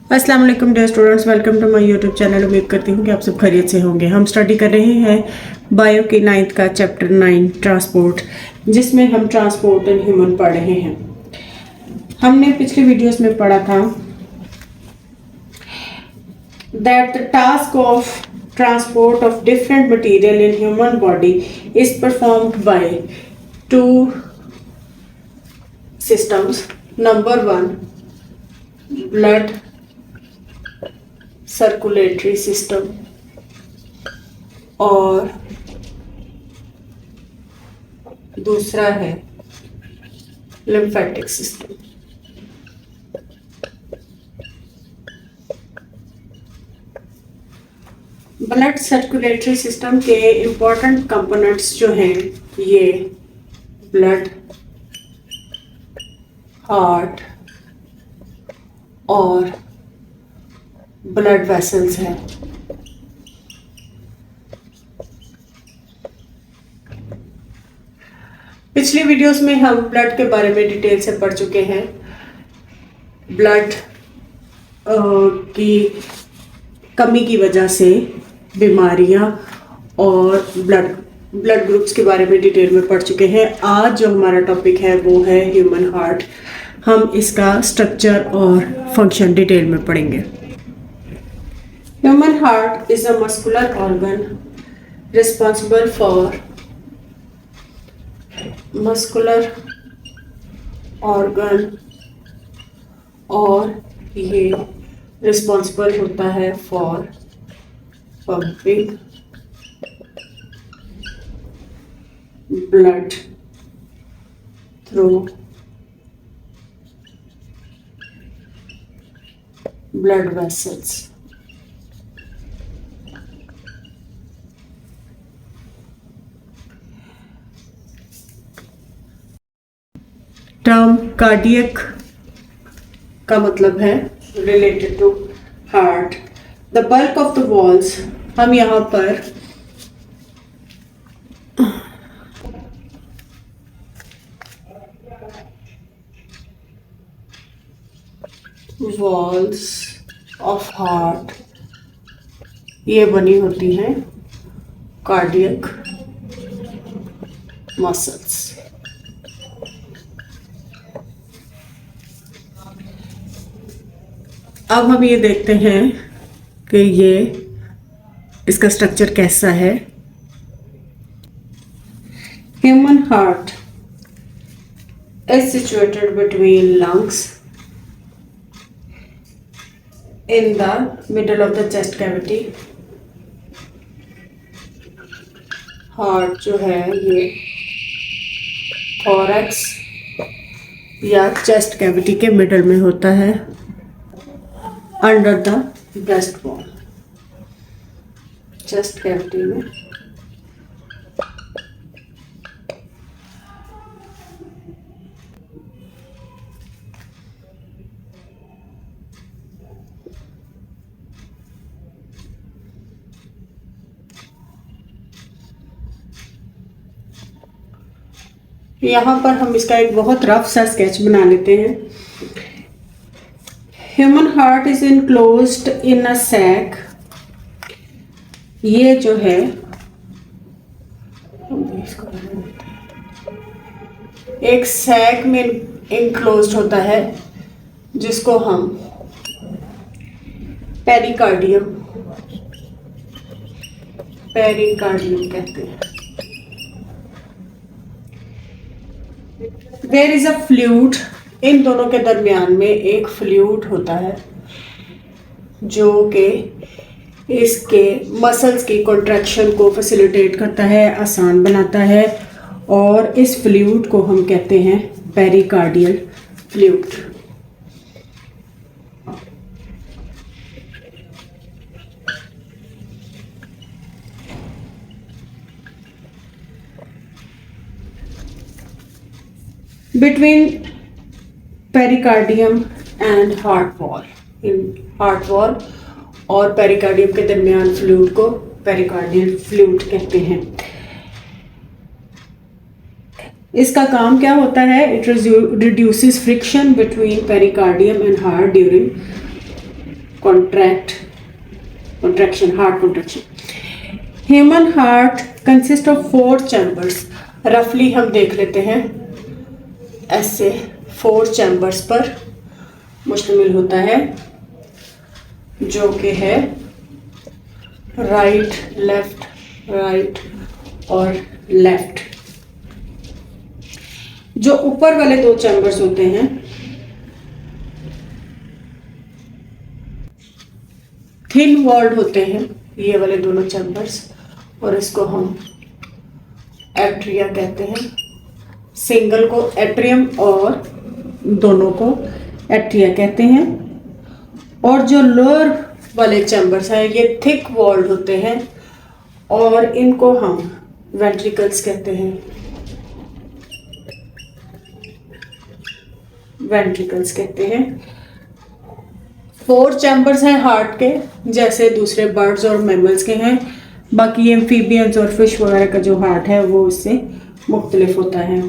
अस्सलाम वालेकुम dear students, welcome to my YouTube channel. उम्मीद करती हूँ कि आप सब खैरियत से होंगे। हम स्टडी कर रहे हैं बायो के 9th का चैप्टर 9 ट्रांसपोर्ट, जिसमें हम ट्रांसपोर्ट एंड ह्यूमन पढ़ रहे हैं। हमने पिछले वीडियोस में पढ़ा था that the task of transport of different material in human body is performed by two systems. Number 1, blood circulatory system और दूसरा है lymphatic system. Blood circulatory system के इम्पोर्टेंट कंपोनेंट्स जो हैं ये ब्लड, हार्ट और ब्लड वेसल्स हैं। पिछली वीडियोस में हम ब्लड के बारे में डिटेल से पढ़ चुके हैं। ब्लड की कमी की वजह से बीमारियां और ब्लड ग्रुप्स के बारे में डिटेल में पढ़ चुके हैं। आज जो हमारा टॉपिक है वो है ह्यूमन हार्ट। हम इसका स्ट्रक्चर और फंक्शन डिटेल में पढ़ेंगे। Human heart is a muscular organ responsible for muscular organ और ये रिस्पॉन्सिबल होता है for pumping blood through blood vessels. Term cardiac का मतलब है related to heart. The bulk of the walls, हम यहाँ पर वॉल्स ऑफ हार्ट ये बनी होती हैं कार्डियक मसल्स। अब हम ये देखते हैं कि ये इसका स्ट्रक्चर कैसा है। Human heart is situated between lungs in the middle of the chest cavity. Heart जो है ये थोरैक्स या चेस्ट कैविटी के मिडल में होता है, under the breast bone. Chest cavity में यहाँ पर हम इसका एक बहुत रफ सा स्केच बना लेते हैं। Human heart is enclosed in a sac. ये जो है एक सैक में इनक्लोज्ड होता है जिसको हम पेरिकार्डियम कहते हैं। देयर इज अ फ्लूइड, इन दोनों के दरमियान में एक फ्लूइड होता है जो कि इसके मसल्स की कॉन्ट्रैक्शन को फैसिलिटेट करता है, आसान बनाता है, और इस फ्लूइड को हम कहते हैं pericardial fluid. Between pericardium and heart wall, in heart wall और पेरिकार्डियम के दरमियान फ्लूइड को पेरिकार्डियल फ्लूइड कहते हैं। इसका काम क्या होता है? It reduces friction between pericardium and heart during contraction, heart contraction. Human heart consists of 4 chambers. रफली हम देख लेते हैं, ऐसे 4 चैम्बर्स पर मुश्तमिल होता है, जो कि है राइट, लेफ्ट और लेफ्ट। जो ऊपर वाले 2 चैम्बर्स होते हैं थिन वॉल्ड होते हैं, ये वाले दोनों चैम्बर्स, और इसको हम एट्रिया कहते हैं। सिंगल को एट्रियम और दोनों को एट्रिया कहते हैं। और जो लोअर वाले चैम्बर्स हैं ये थिक वॉल्ड होते हैं और इनको हम वेंट्रिकल्स कहते हैं। वेंट्रिकल्स कहते हैं। 4 चैम्बर्स हैं हार्ट के, जैसे दूसरे बर्ड्स और मैमल्स के हैं। बाकी एम्फीबियंस और फिश वगैरह का जो हार्ट है वो इससे मुख्तलिफ होता है।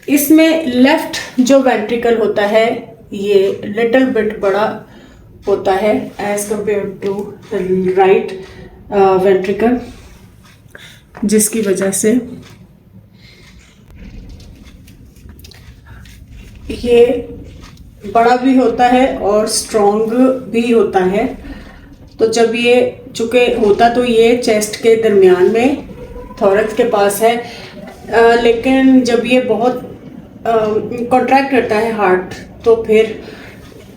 इसमें लेफ्ट जो वेंट्रिकल होता है ये लिटिल बिट बड़ा होता है as compare to right ventricle, जिसकी वजह से ये बड़ा भी होता है और स्ट्रॉन्ग भी होता है। तो जब ये चूँकि होता तो ये चेस्ट के दरमियान में थोरक्स के पास है, लेकिन जब ये बहुत कॉन्ट्रैक्ट करता है हार्ट, तो फिर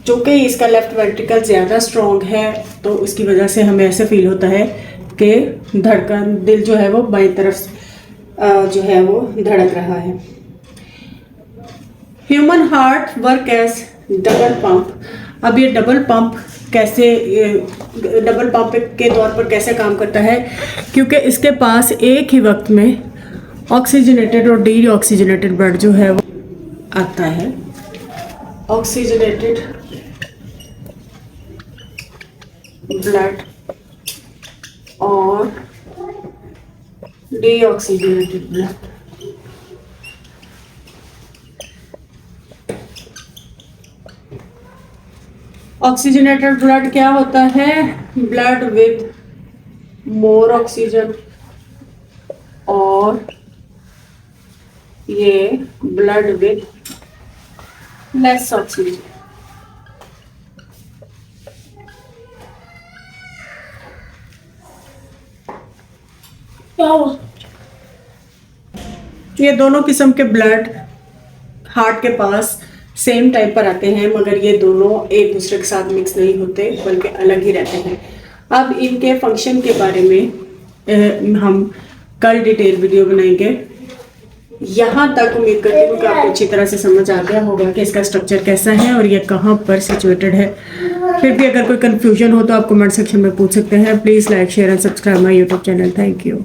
चूँकि इसका लेफ्ट वेंट्रिकल ज़्यादा स्ट्रॉन्ग है तो उसकी वजह से हमें ऐसे फील होता है कि धड़कन, दिल जो है वो बाईं तरफ जो है वो धड़क रहा है। Human heart work as double pump. अब ये डबल पंप के तौर पर कैसे काम करता है, क्योंकि इसके पास एक ही वक्त में ऑक्सीजनेटेड और डीऑक्सीजनेटेड ब्लड जो है वो आता है। ऑक्सीजनेटेड ब्लड और डीऑक्सीजनेटेड ब्लड। ऑक्सीजनेटेड ब्लड क्या होता है? ब्लड विद मोर ऑक्सीजन, और ये ब्लड विद लेस ऑक्सीजन। ये दोनों किस्म के ब्लड हार्ट के पास सेम टाइप पर आते हैं, मगर ये दोनों एक दूसरे के साथ मिक्स नहीं होते बल्कि अलग ही रहते हैं। अब इनके फंक्शन के बारे में हम कल डिटेल वीडियो बनाएंगे। यहाँ तक उम्मीद करती हूँ कि आपको अच्छी तरह से समझ आ गया होगा कि इसका स्ट्रक्चर कैसा है और ये कहाँ पर सिचुएटेड है। फिर भी अगर कोई कंफ्यूजन हो तो आप कमेंट सेक्शन में पूछ सकते हैं। Please like, share and subscribe my YouTube channel. Thank you.